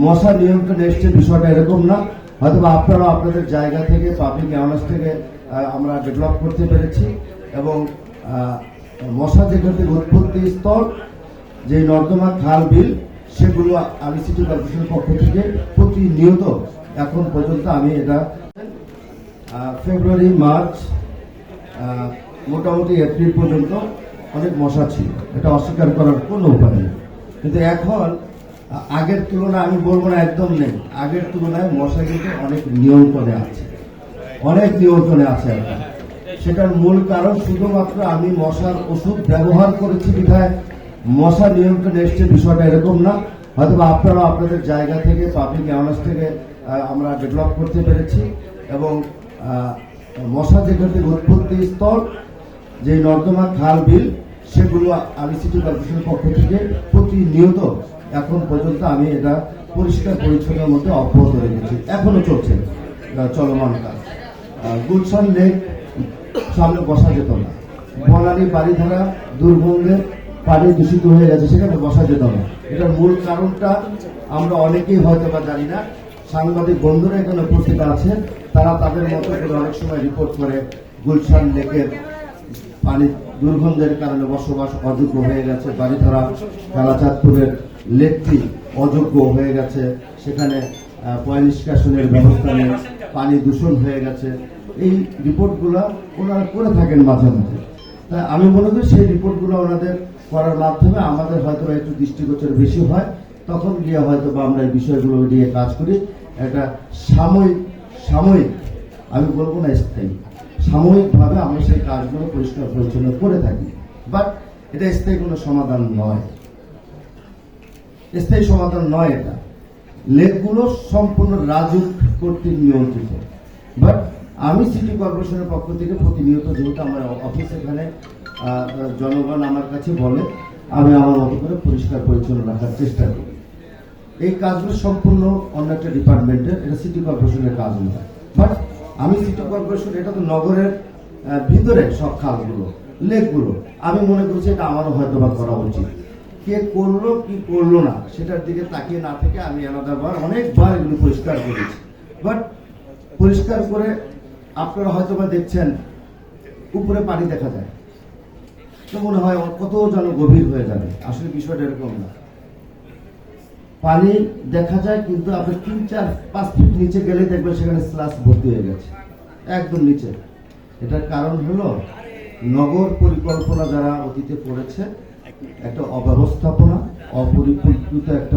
মশা নিয়ন্ত্রণে এসছে বিষয়টা এরকম না, হয়তো আপনারা আপনাদের জায়গা থেকে পাবলিক অ্যাওয়ারনেস থেকে আমরা ডেভেলপ করতে পেরেছি এবং মশা যেখান থেকে উৎপত্তি স্তর যে নর্দমা খাল বিল সেগুলো আমি সিটি কর্পোরেশনের পক্ষ থেকে প্রতিনিয়ত এখন পর্যন্ত আমি এটা ফেব্রুয়ারি মার্চ মোটামুটি এপ্রিল পর্যন্ত অনেক মশা ছিল, এটা অস্বীকার করার কোনো উপায় নেই। কিন্তু এখন আগের তুলনায় আমি বলবো না একদম নেই, আগের তুলনায় মশা কিন্তু অনেক নিয়ন্ত্রণে আছে, অনেক নিয়ন্ত্রণে আছে এখন। সেটার মূল কারণ শুধুমাত্র আমি মশার ওষুধ ব্যবহার করেছি বিধায় মশা নিয়ন্ত্রণে এসছে বিষয়টা এরকম না, হয়তো আপনারা আপনাদের জায়গা থেকে পাবলিক অ্যাওয়ারনেস থেকে আমরা ডেভেলপ করতে পেরেছি এবং মশা যেখান থেকে উৎপত্তি স্তর যে নর্দমা খাল বিল সেগুলো আমি সিটি কর্পোরেশনের পক্ষ থেকে প্রতিনিয়ত এখন পর্যন্ত আমি এটা পরিষ্কার পরিচ্ছন্নের মধ্যে অব্যাহত রেখেছি, এখনো চলছে চলমান কাজ। গুলশান লেক সামনে বসা যেত না, বনানী বাড়িধারা দুর্গন্ধে পানি দূষিত হয়ে গেছে, সেখানে বসা যেত না। এটার মূল কারণটা আমরা অনেকেই হয়তো বা জানি না, সাংবাদিক বন্ধুরা এখানে উপস্থিত আছেন, তারা তাদের মতো করে অনেক সময় রিপোর্ট করে গুলশান লেকের পানি দুর্গন্ধের কারণে বসবাস অযোগ্য হয়ে গেছে, বাড়িধারা কালাচাঁদপুরের লেকটি অযোগ্য হয়ে গেছে, সেখানে পয়ঃনিষ্কাশনের ব্যবস্থা নেই, পানি দূষণ হয়ে গেছে। এই রিপোর্টগুলো ওনারা করে থাকেন মাঝে মাঝে। তাই আমি মনে করি সেই রিপোর্টগুলো ওনাদের করার মাধ্যমে আমাদের হয়তো একটু দৃষ্টিগোচর বেশি হয়, তখন গিয়ে হয়তো বা আমরা এই বিষয়গুলো নিয়ে কাজ করি। একটা সাময়িক আমি বলবো না স্থায়ী, সাময়িকভাবে আমরা সেই কাজগুলো পরিষ্কার পরিচ্ছন্ন করে থাকি, বাট এটা স্থায়ী কোনো সমাধান নয়, স্থায়ী সমাধান নয়। এটা লেকগুলো সম্পূর্ণ রাজুক কর্তৃক নিয়ন্ত্রিত, বাট আমি সিটি কর্পোরেশনের পক্ষ থেকে প্রতিনিয়ত যেহেতু আমার অফিস এখানে জনগণ আমার কাছে বলে, আমি আমার মতো করে পরিষ্কার পরিচ্ছন্ন রাখার চেষ্টা করি। এই কাজগুলো সম্পূর্ণ অন্য একটা ডিপার্টমেন্টের, এটা সিটি কর্পোরেশনের কাজ নয়। বাট আমি সিটি কর্পোরেশন, এটা তো নগরের ভিতরে সব খালগুলো লেকগুলো, আমি মনে করছি এটা আমারও হয়তো বা করা উচিত। কে করলো কি করলো না সেটার দিকে তাকিয়ে না থেকে আমি আলাদাবার অনেকবার এগুলো পরিষ্কার করেছি। বাট পরিষ্কার করে আপনারা হয়তো বা দেখছেন উপরে পানি দেখা যায়, তো মনে হয় কত যেন গভীর হয়ে যাবে, আসলে বিষয়টা এরকম না। পানি দেখা যায় কিন্তু আপনি 3-4-5 ফিট নিচে গেলে দেখবেন সেখানে স্লাস ভর্তি হয়ে গেছে একদম নিচে। এটার কারণ হলো নগর পরিকল্পনা যারা অতীতে করেছে, একটা অব্যবস্থাপনা, অপরিকল্পিত একটা